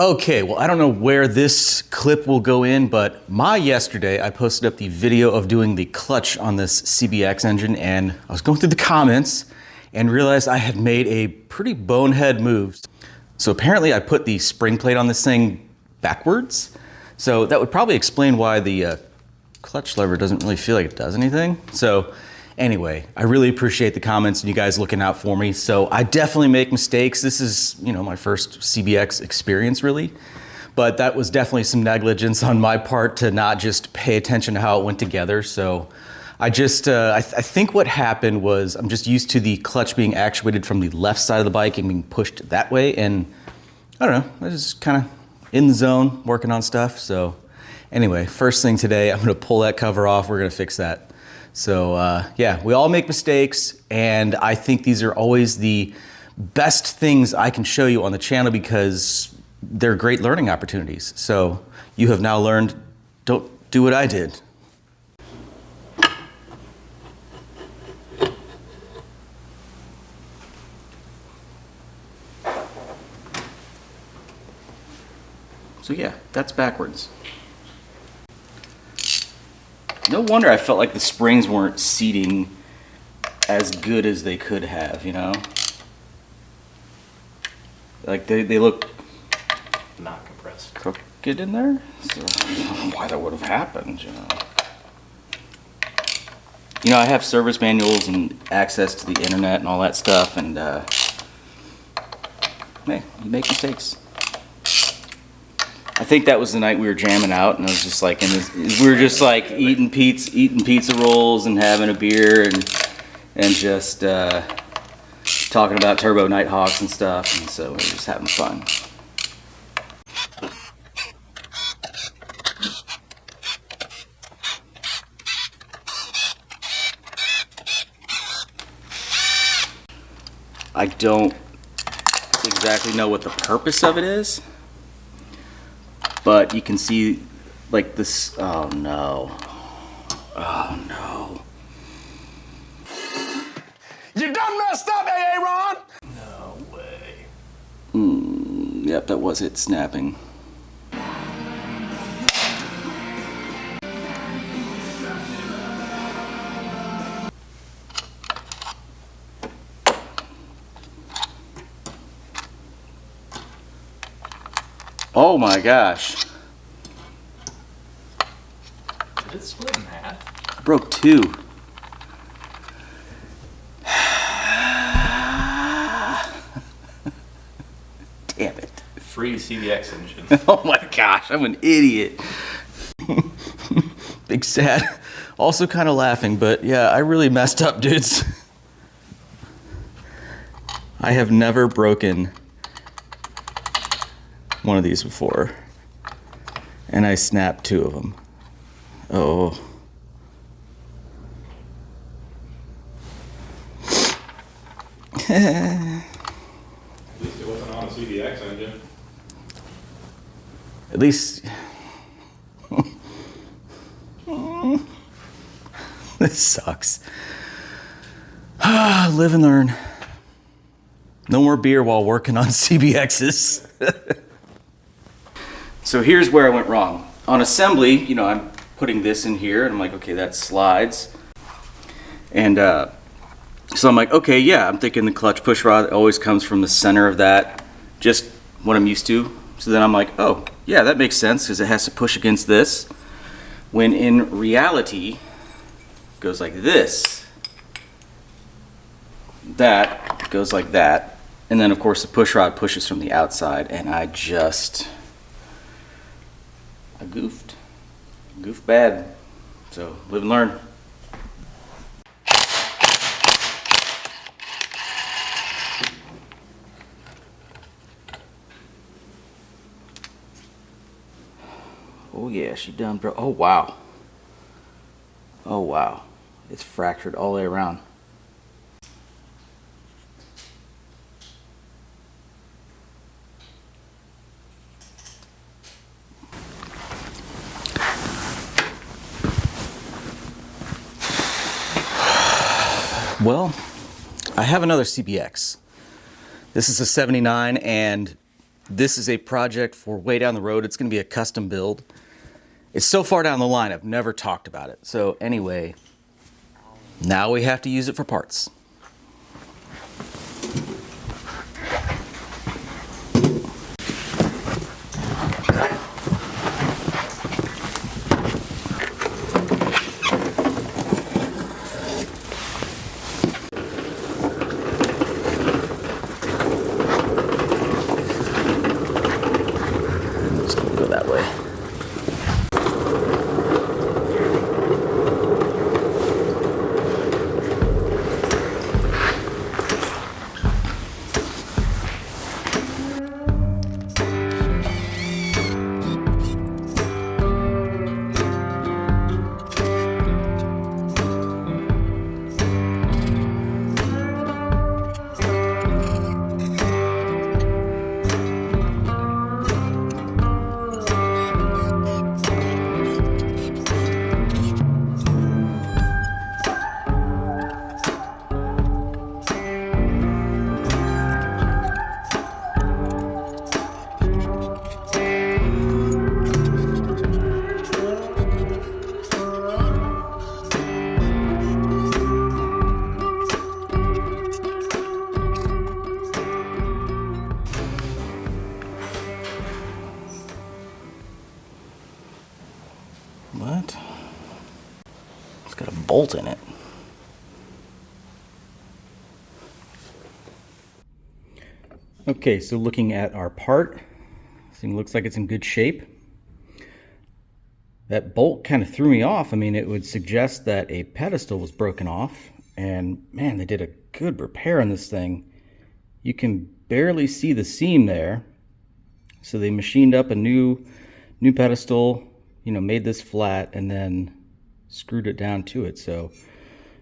Okay, well, I don't know where this clip will go in, but yesterday I posted up the video of doing the clutch on this CBX engine, and I was going through the comments and realized I had made a pretty bonehead move. So apparently I put the spring plate on this thing backwards. So that would probably explain why the clutch lever doesn't really feel like it does anything. So anyway, I really appreciate the comments and you guys looking out for me. So I definitely make mistakes. This is, my first CBX experience really, but that was definitely some negligence on my part to not just pay attention to how it went together. So I think what happened was I'm just used to the clutch being actuated from the left side of the bike and being pushed that way. And I don't know, I was just kind of in the zone working on stuff. So anyway, first thing today, I'm gonna pull that cover off. We're gonna fix that. So yeah, we all make mistakes, and I think these are always the best things I can show you on the channel because they're great learning opportunities. So you have now learned, don't do what I did. So yeah, that's backwards. No wonder I felt like the springs weren't seating as good as they could have, Like they look not compressed. Crooked in there. So I don't know why that would have happened, I have service manuals and access to the internet and all that stuff, and hey, you make mistakes. I think that was the night we were jamming out, and I was just like, we were just like eating pizza rolls and having a beer and just talking about Turbo Nighthawks and stuff, and so we were just having fun. I don't exactly know what the purpose of it is, but you can see like this. Oh no. You done messed up, Aaron! No way. Yep, that was it snapping. Oh my gosh. Did it split in half? I broke two. Damn it. Free CBX engine. Oh my gosh, I'm an idiot. Big sad. Also kind of laughing, but yeah, I really messed up, dudes. I have never broken one of these before, and I snapped two of them. Oh. At least it wasn't on a CBX engine. At least. This sucks. Live and learn. No more beer while working on CBXs. So here's where I went wrong. On assembly, I'm putting this in here, and I'm like, okay, that slides. And so I'm like, okay, yeah, I'm thinking the clutch push rod always comes from the center of that, just what I'm used to. So then I'm like, oh, yeah, that makes sense because it has to push against this. When in reality, it goes like this. That goes like that. And then, of course, the push rod pushes from the outside, and I goofed. Goofed bad. So, live and learn. Oh yeah, she done broke. Oh wow. Oh wow. It's fractured all the way around. Well, I have another CBX. This is a 79, and This is a project for way down the road. It's going to be a custom build. It's so far down the line, I've never talked about it. So anyway, now we have to use it for parts. Just gonna go that way. What? It's got a bolt in it. Okay, so looking at our part, this thing looks like it's in good shape. That bolt kind of threw me off. I mean, it would suggest that a pedestal was broken off, and man, they did a good repair on this thing. You can barely see the seam there. So they machined up a new pedestal, you know, made this flat and then screwed it down to it. So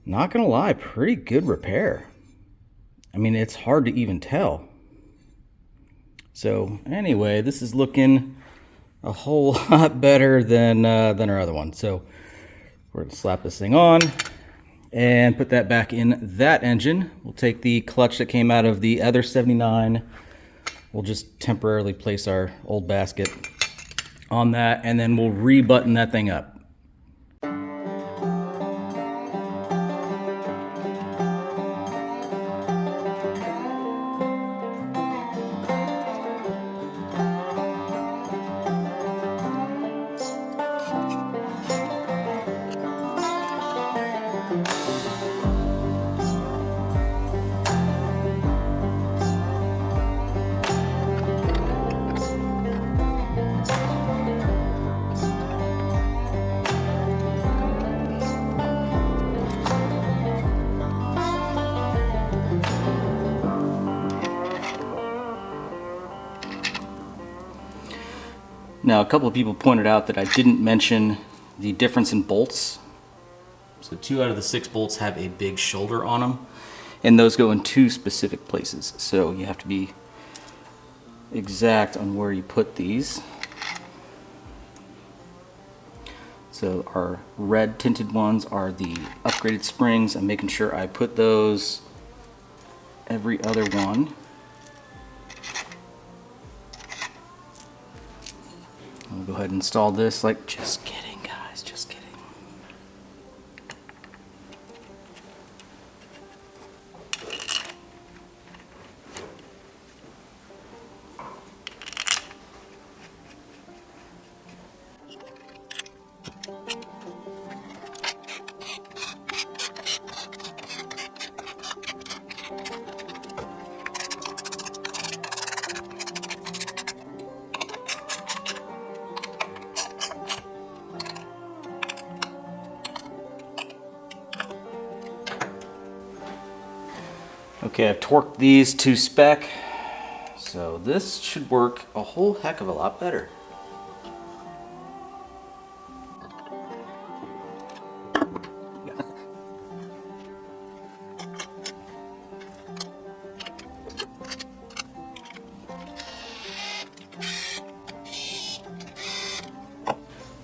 not gonna lie, pretty good repair. I mean, it's hard to even tell. So anyway, this is looking a whole lot better than our other one. So we're gonna slap this thing on and put that back in that engine. We'll take the clutch that came out of the other 79. We'll just temporarily place our old basket on that, and then we'll re-button that thing up. Now, a couple of people pointed out that I didn't mention the difference in bolts. So 2 out of the 6 bolts have a big shoulder on them, and those go in 2 specific places. So you have to be exact on where you put these. So our red tinted ones are the upgraded springs. I'm making sure I put those every other one. I'll go ahead and install this. Like, just kidding, guys, just kidding. Okay, I've torqued these to spec, so this should work a whole heck of a lot better.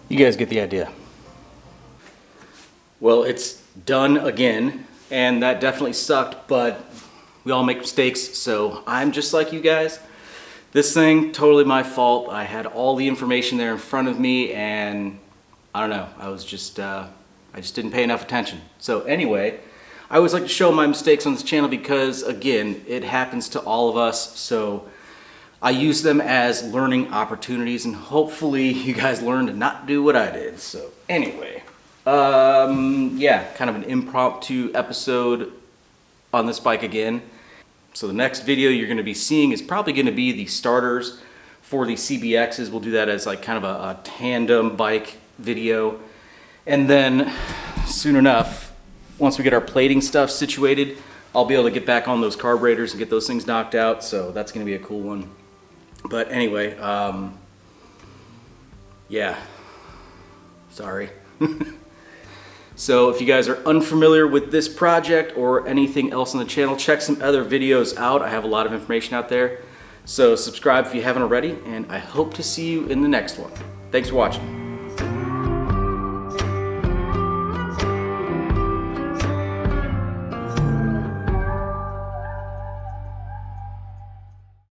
You guys get the idea. Well, it's done again, and that definitely sucked, but we all make mistakes, so I'm just like you guys. This thing, totally my fault. I had all the information there in front of me and I don't know, I just didn't pay enough attention. So anyway, I always like to show my mistakes on this channel because again, it happens to all of us. So I use them as learning opportunities and hopefully you guys learn to not do what I did. So anyway, yeah, kind of an impromptu episode on this bike again. So the next video you're gonna be seeing is probably gonna be the starters for the CBXs. We'll do that as like kind of a tandem bike video. And then soon enough, once we get our plating stuff situated, I'll be able to get back on those carburetors and get those things knocked out. So that's gonna be a cool one. But anyway, yeah, sorry. So if you guys are unfamiliar with this project or anything else on the channel, check some other videos out. I have a lot of information out there. So subscribe if you haven't already, and I hope to see you in the next one. Thanks for watching.